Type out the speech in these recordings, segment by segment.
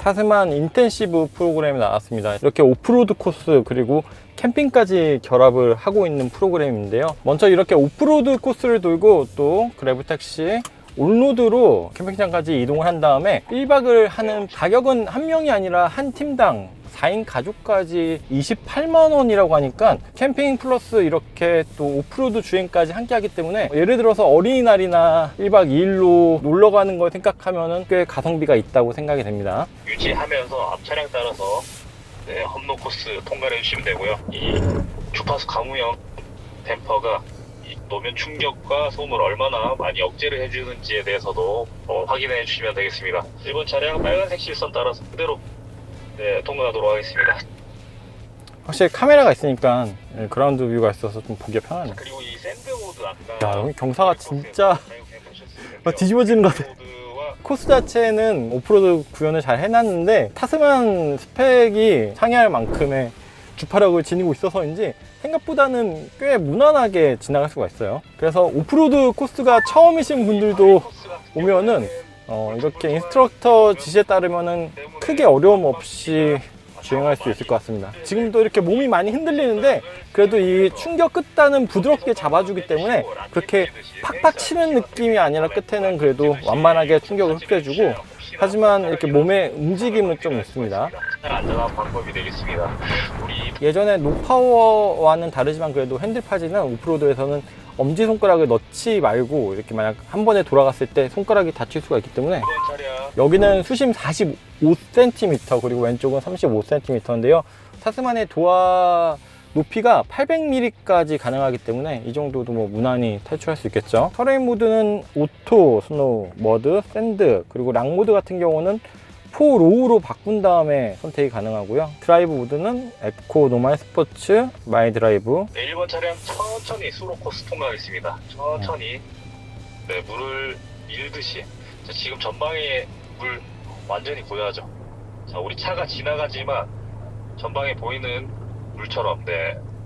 타스만 인텐시브 프로그램이 나왔습니다. 이렇게 오프로드 코스 그리고 캠핑까지 결합을 하고 있는 프로그램인데요. 먼저 이렇게 오프로드 코스를 돌고 또 그래브택시 온로드로 캠핑장까지 이동을 한 다음에 1박을 하는 가격은 한 명이 아니라 한 팀당 4인 가족까지 28만 원이라고 하니까 캠핑 플러스 이렇게 또 오프로드 주행까지 함께 하기 때문에 예를 들어서 어린이날이나 1박 2일로 놀러 가는 걸 생각하면 꽤 가성비가 있다고 생각이 됩니다. 유지하면서 앞 차량 따라서 험로 코스 통과를 해주시면 되고요. 이 주파수 가무형 댐퍼가 이 노면 충격과 소음을 얼마나 많이 억제를 해주는지에 대해서도 확인해 주시면 되겠습니다. 1번 차량 빨간색 실선 따라서 그대로 통과하도록 하겠습니다. 확실히 카메라가 있으니까 그라운드 뷰가 있어서 좀 보기가 편하네. 그리고 이 샌드 모드 아까 야, 여기 경사가 진짜 뒤집어지는 것 같아. 코스 자체는 오프로드 구현을 잘 해놨는데 타스만 스펙이 상회할 만큼의 주파력을 지니고 있어서인지 생각보다는 꽤 무난하게 지나갈 수가 있어요. 그래서 오프로드 코스가 처음이신 분들도 오면은 이렇게 인스트럭터 지시에 따르면은 크게 어려움 없이 주행할 수 있을 것 같습니다. 지금도 이렇게 몸이 많이 흔들리는데 그래도 이 충격 끝단은 부드럽게 잡아주기 때문에 그렇게 팍팍 치는 느낌이 아니라 끝에는 그래도 완만하게 충격을 흡수해주고, 하지만 이렇게 몸의 움직임은 좀 있습니다. 안전한 방법이 되겠습니다. 예전에 노파워와는 다르지만 그래도 핸들파지는 오프로드에서는 엄지손가락을 넣지 말고 이렇게 만약 한 번에 돌아갔을 때 손가락이 다칠 수가 있기 때문에 여기는 수심 45cm 그리고 왼쪽은 35cm인데요. 타스만의 도화 높이가 800mm까지 가능하기 때문에 이 정도도 뭐 무난히 탈출할 수 있겠죠. 터레인 모드는 오토, 스노우, 머드, 샌드 그리고 락 모드 같은 경우는 4로우로 바꾼 다음에 선택이 가능하고요. 드라이브 모드는 에코, 노멀, 스포츠, 마이 드라이브. 1번 차량 천천히 수로 코스 통과하겠습니다. 천천히 물을 밀듯이. 자, 지금 전방에 물 완전히 고요하죠. 자, 우리 차가 지나가지만 전방에 보이는 물처럼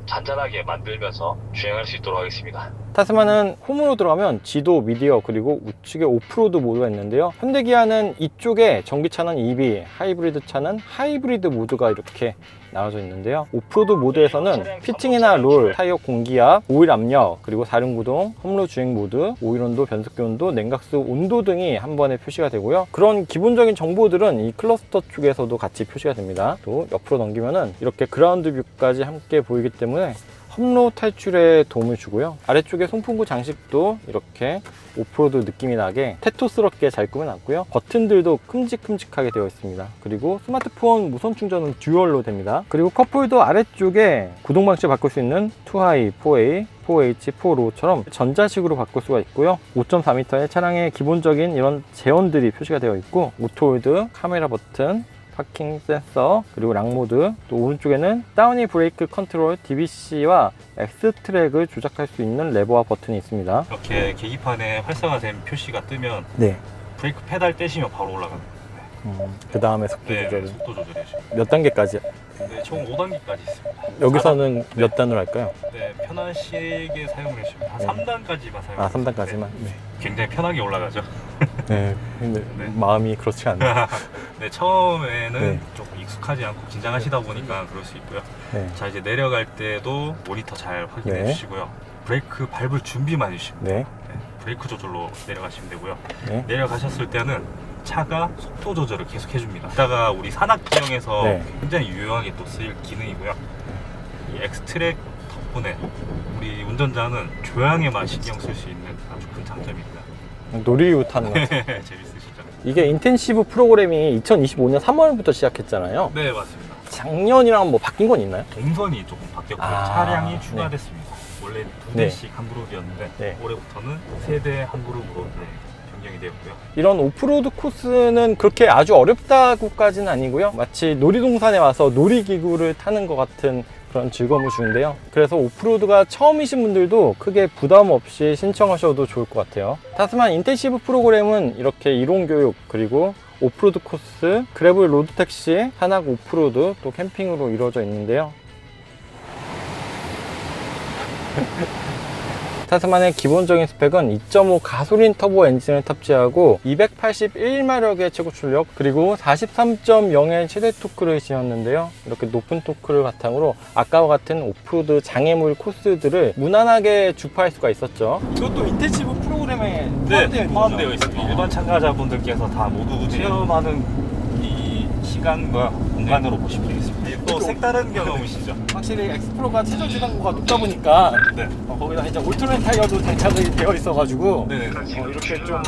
잔잔하게 만들면서 주행할 수 있도록 하겠습니다. 타스만은 홈으로 들어가면 지도, 미디어 그리고 우측에 오프로드 모드가 있는데요. 현대기아는 이쪽에 전기차는 EV, 하이브리드 차는 하이브리드 모드가 이렇게 나눠져 있는데요. 오프로드 모드에서는 피팅이나 롤, 타이어 공기압, 오일 압력, 그리고 사륜구동, 험로 주행 모드, 오일 온도, 변속기 온도, 냉각수 온도 등이 한 번에 표시가 되고요. 그런 기본적인 정보들은 이 클러스터 쪽에서도 같이 표시가 됩니다. 또 옆으로 넘기면은 이렇게 그라운드 뷰까지 함께 보이기 때문에 험로 탈출에 도움을 주고요. 아래쪽에 송풍구 장식도 이렇게 오프로드 느낌이 나게 테토스럽게 잘 꾸며놨고요. 버튼들도 큼직큼직하게 되어 있습니다. 그리고 스마트폰 무선 충전은 듀얼로 됩니다. 그리고 컵홀더 아래쪽에 구동 방식 바꿀 수 있는 2하이, 4A, 4H, 4로우처럼 전자식으로 바꿀 수가 있고요. 5.4m의 차량의 기본적인 이런 제원들이 표시가 되어 있고, 오토홀드, 카메라 버튼, 파킹 센서, 그리고 락 모드, 또 오른쪽에는 다운히 브레이크 컨트롤 DBC와 X트랙을 조작할 수 있는 레버와 버튼이 있습니다. 이렇게 계기판에 활성화된 표시가 뜨면 네. 브레이크 페달 떼시면 바로 올라갑니다. 그 다음에 속도 조절을 속도 조절이죠. 몇 단계까지? 네, 총 5단계까지 있습니다. 여기서는 몇 단으로 할까요? 네, 편하시게 사용을 해주시면 한 3단까지만 사용해주세요. 아, 3단까지만? 네. 굉장히 편하게 올라가죠. 네. 근데 네. 마음이 그렇지 않네요. 네, 처음에는 네. 조금 익숙하지 않고 긴장하시다 보니까 그럴 수 있고요. 네. 자, 이제 내려갈 때도 모니터 잘 확인해 네. 주시고요. 브레이크 밟을 준비만 해주시면 돼요. 네. 네, 브레이크 조절로 내려가시면 되고요. 네. 내려가셨을 때는 차가 속도 조절을 계속 해줍니다. 이따가 우리 산악 지형에서 네. 굉장히 유용하게 또 쓰일 기능이고요. 이 엑스트랙 덕분에 우리 운전자는 조향에만 신경 쓸 수 있는 아주 큰 장점입니다. 놀이유 타는 거 같아요. 재밌으시죠? 이게 인텐시브 프로그램이 2025년 3월부터 시작했잖아요. 네, 맞습니다. 작년이랑 뭐 바뀐 건 있나요? 동선이 조금 바뀌었고요. 아, 차량이 추가됐습니다. 원래 두 네. 대씩 한 그룹이었는데 네. 올해부터는 세 대 한 그룹으로 변경이 되었고요. 이런 오프로드 코스는 그렇게 아주 어렵다고까지는 아니고요. 마치 놀이동산에 와서 놀이기구를 타는 것 같은 그런 즐거움을 주는데요. 그래서 오프로드가 처음이신 분들도 크게 부담 없이 신청하셔도 좋을 것 같아요. 타스만 인텐시브 프로그램은 이렇게 이론교육, 그리고 오프로드 코스, 그래블 로드택시, 산악 오프로드, 또 캠핑으로 이루어져 있는데요. 타스만의 기본적인 스펙은 2.5 가솔린 터보 엔진을 탑재하고 281마력의 최고 출력 그리고 43.0의 최대 토크를 지녔는데요. 이렇게 높은 토크를 바탕으로 아까와 같은 오프로드 장애물 코스들을 무난하게 주파할 수가 있었죠. 이것도 인텐시브 프로그램에 포함되어 있습니다. 일반 참가자분들께서 다 모두 체험하는 이 시간과 공간으로 보시면 되겠습니다. 또 색다른 경험이시죠. 확실히 엑스프로가 최저 주행거가 높다 보니까 네. 거기다 이제 올트런 타이어도 장착이 되어 있어가지고 네네. 이렇게 좀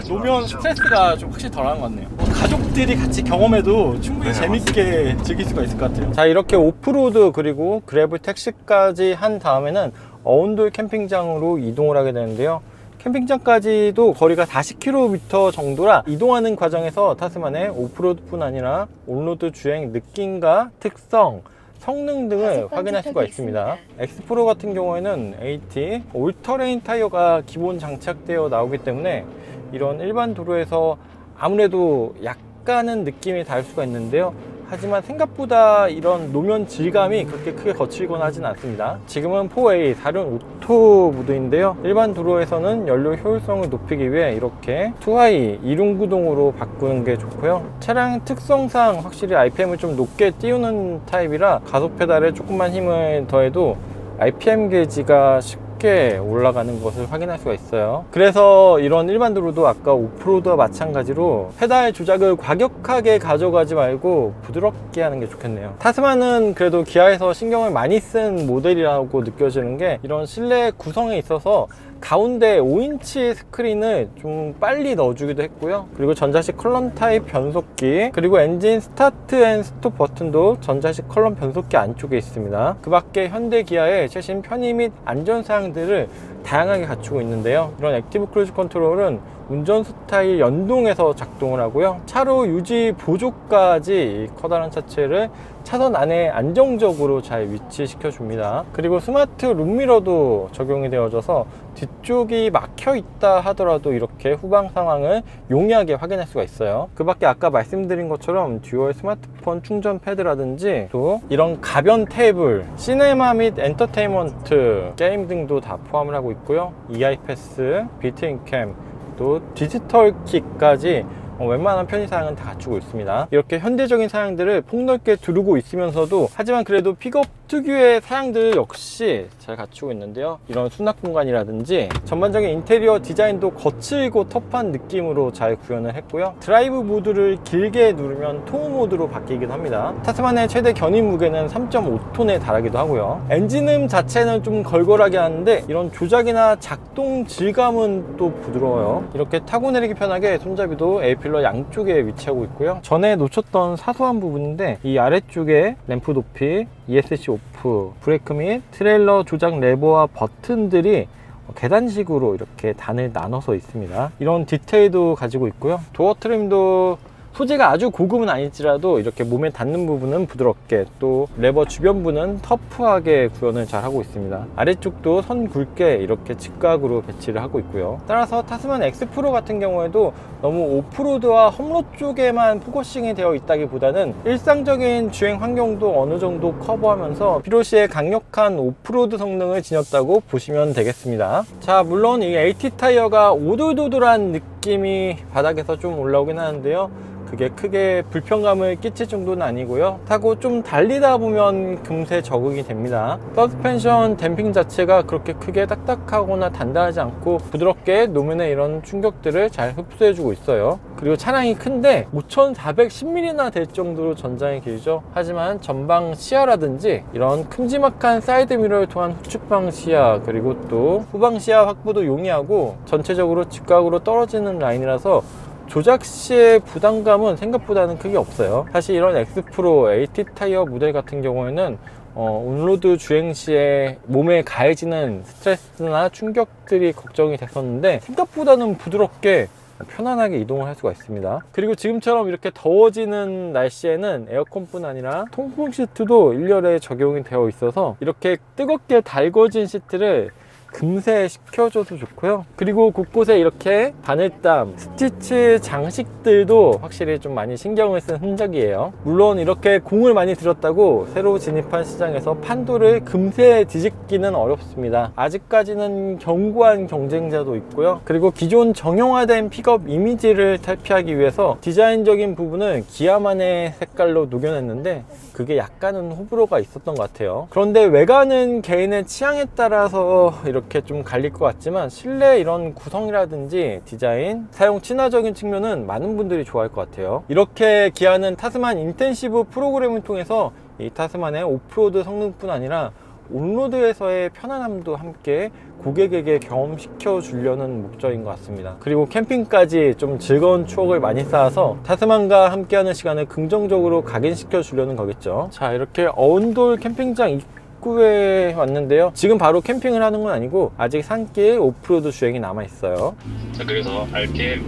노면 스트레스가 좀 확실히 덜한 것 같네요. 가족들이 같이 경험해도 충분히 네, 재밌게 즐길 수가 있을 것 같아요. 자, 이렇게 오프로드 그리고 그래블 택시까지 한 다음에는 어운돌 캠핑장으로 이동을 하게 되는데요. 캠핑장까지도 거리가 40km 정도라 이동하는 과정에서 타스만의 오프로드뿐 아니라 온로드 주행 느낌과 특성, 성능 등을 확인할 수가 있습니다. 엑스프로 같은 경우에는 AT 올터레인 타이어가 기본 장착되어 나오기 때문에 이런 일반 도로에서 아무래도 약간은 느낌이 다를 수가 있는데요. 하지만 생각보다 이런 노면 질감이 그렇게 크게 거칠거나 하진 않습니다. 지금은 4A 다른 오토 모드인데요. 일반 도로에서는 연료 효율성을 높이기 위해 이렇게 2i 이륜구동으로 바꾸는 게 좋고요. 차량 특성상 확실히 RPM을 좀 높게 띄우는 타입이라 가속 페달에 조금만 힘을 더해도 RPM 게이지가 쉽게 올라가는 것을 확인할 수가 있어요. 그래서 이런 일반 도로도 아까 오프로드와 마찬가지로 페달 조작을 과격하게 가져가지 말고 부드럽게 하는 게 좋겠네요. 타스만은 그래도 기아에서 신경을 많이 쓴 모델이라고 느껴지는 게 이런 실내 구성에 있어서 가운데 5인치 스크린을 좀 빨리 넣어주기도 했고요. 그리고 전자식 컬럼 타입 변속기, 그리고 엔진 스타트 앤 스톱 버튼도 전자식 컬럼 변속기 안쪽에 있습니다. 그 밖에 현대 기아의 최신 편의 및 안전 사항들을 다양하게 갖추고 있는데요. 이런 액티브 크루즈 컨트롤은 운전 스타일 연동해서 작동을 하고요. 차로 유지 보조까지 커다란 차체를 차선 안에 안정적으로 잘 위치시켜 줍니다. 그리고 스마트 룸미러도 적용이 되어져서 뒤쪽이 막혀 있다 하더라도 이렇게 후방 상황을 용이하게 확인할 수가 있어요. 그 밖에 아까 말씀드린 것처럼 듀얼 스마트폰 충전 패드라든지 또 이런 가변 테이블, 시네마 및 엔터테인먼트, 게임 등도 다 포함을 하고 있고요. EI 패스, 빌트인 캠, 또 디지털 킥까지 웬만한 편의사항은 다 갖추고 있습니다. 이렇게 현대적인 사양들을 폭넓게 두르고 있으면서도 하지만 그래도 픽업 특유의 사양들 역시 잘 갖추고 있는데요. 이런 수납 공간이라든지 전반적인 인테리어 디자인도 거칠고 터프한 느낌으로 잘 구현을 했고요. 드라이브 모드를 길게 누르면 토우 모드로 바뀌기도 합니다. 타스만의 최대 견인 무게는 3.5톤에 달하기도 하고요. 엔진음 자체는 좀 걸걸하게 하는데 이런 조작이나 작동 질감은 또 부드러워요. 이렇게 타고 내리기 편하게 손잡이도 A필러 양쪽에 위치하고 있고요. 전에 놓쳤던 사소한 부분인데 이 아래쪽에 램프 높이, ESC 오프, 브레이크 및 트레일러 조작 레버와 버튼들이 계단식으로 이렇게 단을 나눠서 있습니다. 이런 디테일도 가지고 있고요. 도어 트림도 소재가 아주 고급은 아닐지라도 이렇게 몸에 닿는 부분은 부드럽게, 또 레버 주변부는 터프하게 구현을 잘 하고 있습니다. 아래쪽도 선 굵게 이렇게 직각으로 배치를 하고 있고요. 따라서 타스만 엑스프로 같은 경우에도 너무 오프로드와 험로 쪽에만 포커싱이 되어 있다기보다는 일상적인 주행 환경도 어느 정도 커버하면서 필요시에 강력한 오프로드 성능을 지녔다고 보시면 되겠습니다. 자, 물론 이 AT 타이어가 오돌도돌한 느낌이 바닥에서 좀 올라오긴 하는데요. 그게 크게 불편감을 끼칠 정도는 아니고요. 타고 좀 달리다 보면 금세 적응이 됩니다. 서스펜션 댐핑 자체가 그렇게 크게 딱딱하거나 단단하지 않고 부드럽게 노면의 이런 충격들을 잘 흡수해주고 있어요. 그리고 차량이 큰데 5410mm나 될 정도로 전장이 길죠. 하지만 전방 시야라든지 이런 큼지막한 사이드 미러를 통한 후측방 시야, 그리고 또 후방 시야 확보도 용이하고 전체적으로 직각으로 떨어지는 라인이라서 조작 시의 부담감은 생각보다는 크게 없어요. 사실 이런 엑스프로 AT 타이어 모델 같은 경우에는 온로드 주행 시에 몸에 가해지는 스트레스나 충격들이 걱정이 됐었는데 생각보다는 부드럽게 편안하게 이동을 할 수가 있습니다. 그리고 지금처럼 이렇게 더워지는 날씨에는 에어컨뿐 아니라 통풍 시트도 일렬에 적용이 되어 있어서 이렇게 뜨겁게 달궈진 시트를 금세 식혀줘도 좋고요. 그리고 곳곳에 이렇게 바늘땀, 스티치 장식들도 확실히 좀 많이 신경을 쓴 흔적이에요. 물론 이렇게 공을 많이 들였다고 새로 진입한 시장에서 판도를 금세 뒤집기는 어렵습니다. 아직까지는 견고한 경쟁자도 있고요. 그리고 기존 정형화된 픽업 이미지를 탈피하기 위해서 디자인적인 부분을 기아만의 색깔로 녹여냈는데 그게 약간은 호불호가 있었던 것 같아요. 그런데 외관은 개인의 취향에 따라서 이렇게 좀 갈릴 것 같지만 실내 이런 구성이라든지 디자인, 사용 친화적인 측면은 많은 분들이 좋아할 것 같아요. 이렇게 기아는 타스만 인텐시브 프로그램을 통해서 이 타스만의 오프로드 성능뿐 아니라 온로드에서의 편안함도 함께 고객에게 경험시켜 주려는 목적인 것 같습니다. 그리고 캠핑까지 좀 즐거운 추억을 많이 쌓아서 타스만과 함께하는 시간을 긍정적으로 각인시켜 주려는 거겠죠. 자, 이렇게 어운돌 캠핑장 입구에 왔는데요. 지금 바로 캠핑을 하는 건 아니고 아직 산길 오프로드 주행이 남아 있어요. 자, 그래서 RPM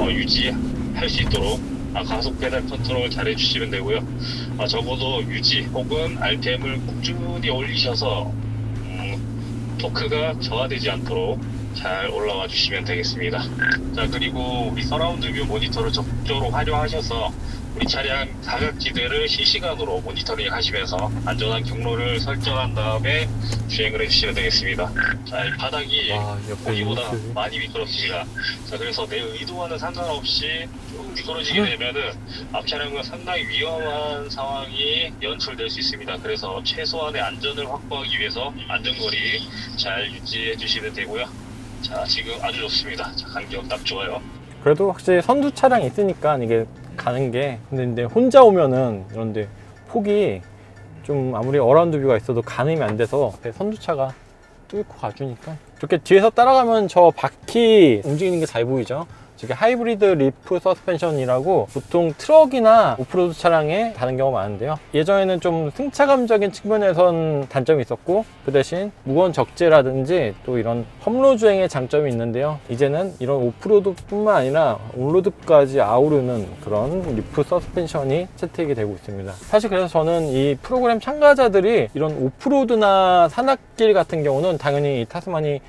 유지할 수 있도록 가속 페달 컨트롤 잘 해주시면 되고요. 적어도 유지 혹은 RPM을 꾸준히 올리셔서 토크가 저하되지 않도록 잘 올라와 주시면 되겠습니다. 자, 그리고 우리 서라운드 뷰 모니터를 적극적으로 활용하셔서 우리 차량 사각지대를 실시간으로 모니터링 하시면서 안전한 경로를 설정한 다음에 주행을 해주시면 되겠습니다. 자, 이 바닥이 보기보다 많이 미끄럽습니다. 자, 그래서 내 의도와는 상관없이 좀 미끄러지게 되면은 앞 차량과 상당히 위험한 상황이 연출될 수 있습니다. 그래서 최소한의 안전을 확보하기 위해서 안전거리 잘 유지해 주시면 되고요. 자, 지금 아주 좋습니다. 자, 간격 딱 좋아요. 그래도 확실히 선두 차량이 있으니까 이게 가는 게, 근데 혼자 오면은 이런데 폭이 좀 아무리 어라운드 뷰가 있어도 가늠이 안 돼서 선두차가 뚫고 가주니까 이렇게 뒤에서 따라가면 저 바퀴 움직이는 게 잘 보이죠. 저게 하이브리드 리프 서스펜션이라고 보통 트럭이나 오프로드 차량에 다른 경우가 많은데요. 예전에는 좀 승차감적인 측면에선 단점이 있었고 그 대신 무거운 적재라든지 또 이런 험로 주행의 장점이 있는데요. 이제는 이런 오프로드뿐만 아니라 온로드까지 아우르는 그런 리프 서스펜션이 채택이 되고 있습니다. 사실 그래서 저는 이 프로그램 참가자들이 이런 오프로드나 산악길 같은 경우는 당연히 이 타스만이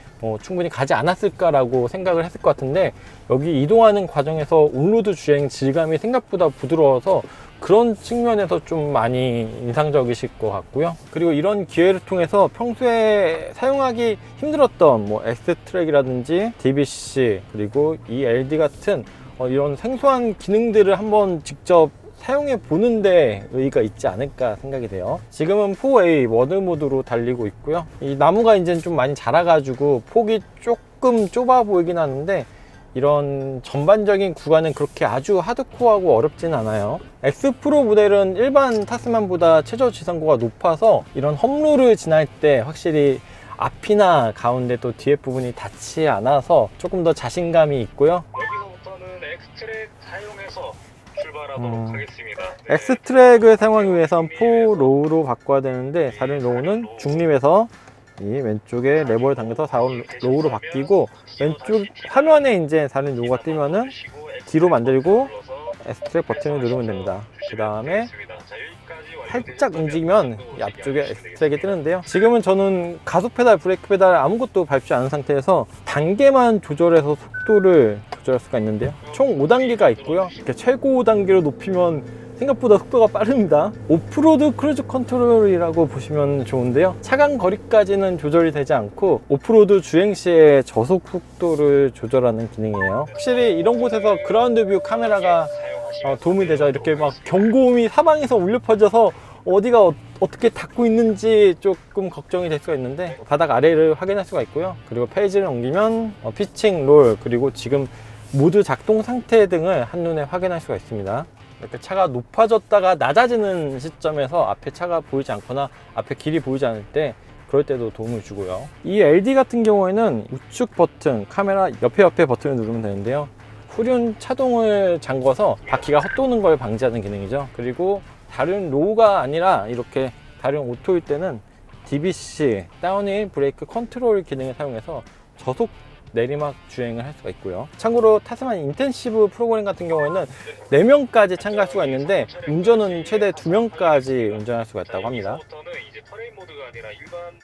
충분히 가지 않았을까라고 생각을 했을 것 같은데, 여기 이동하는 과정에서 온로드 주행 질감이 생각보다 부드러워서 그런 측면에서 좀 많이 인상적이실 것 같고요. 그리고 이런 기회를 통해서 평소에 사용하기 힘들었던 X트랙이라든지 DBC 그리고 ELD 같은 이런 생소한 기능들을 한번 직접 사용해 보는데 의의가 있지 않을까 생각이 돼요. 지금은 4A 워드 모드로 달리고 있고요. 이 나무가 이제 좀 많이 자라가지고 폭이 조금 좁아 보이긴 하는데 이런 전반적인 구간은 그렇게 아주 하드코어하고 어렵진 않아요. X 프로 모델은 일반 타스만보다 최저 지상고가 높아서 이런 험로를 지날 때 확실히 앞이나 가운데 또 뒤에 부분이 닿지 않아서 조금 더 자신감이 있고요. 여기서부터는 X트랙 사용해서 출발하도록 하겠습니다. X트랙을 사용하기 위해선 4로우로 바꿔야 되는데 4로우는 중립에서 이 왼쪽에 레버를 당겨서 4로우로 바뀌고, 왼쪽 화면에 이제 4로우가 뜨면은 뒤로 만들고 X트랙 버튼을 누르면 됩니다. 그 다음에 살짝 움직이면 이 앞쪽에 X트랙이 뜨는데요. 지금은 저는 가속 페달, 브레이크 페달 아무것도 밟지 않은 상태에서 단계만 조절해서 속도를 조절할 수가 있는데요. 총 5단계가 있고요. 이렇게 최고 5단계로 높이면 생각보다 속도가 빠릅니다. 오프로드 크루즈 컨트롤이라고 보시면 좋은데요. 차간 거리까지는 조절이 되지 않고 오프로드 주행 시에 저속 속도를 조절하는 기능이에요. 확실히 이런 곳에서 그라운드 뷰 카메라가 도움이 되죠. 이렇게 막 경고음이 사방에서 울려 퍼져서 어디가 어떻게 닿고 있는지 조금 걱정이 될 수가 있는데 바닥 아래를 확인할 수가 있고요. 그리고 페이지를 옮기면 피칭, 롤, 그리고 지금 모드 작동 상태 등을 한눈에 확인할 수가 있습니다. 이렇게 차가 높아졌다가 낮아지는 시점에서 앞에 차가 보이지 않거나 앞에 길이 보이지 않을 때, 그럴 때도 도움을 주고요. 이 LD 같은 경우에는 우측 버튼, 카메라 옆에 버튼을 누르면 되는데요. 후륜 차동을 잠궈서 바퀴가 헛도는 걸 방지하는 기능이죠. 그리고 다른 로우가 아니라 이렇게 다른 오토일 때는 DBC, 다운힐 브레이크 컨트롤 기능을 사용해서 저속 내리막 주행을 할 수가 있고요. 참고로 타스만 인텐시브 프로그램 같은 경우에는 4명까지 참가할 수가 있는데 운전은 최대 2명까지 운전할 수가 있다고 합니다. 여기서부터는 이제 터레인 모드가 아니라 일반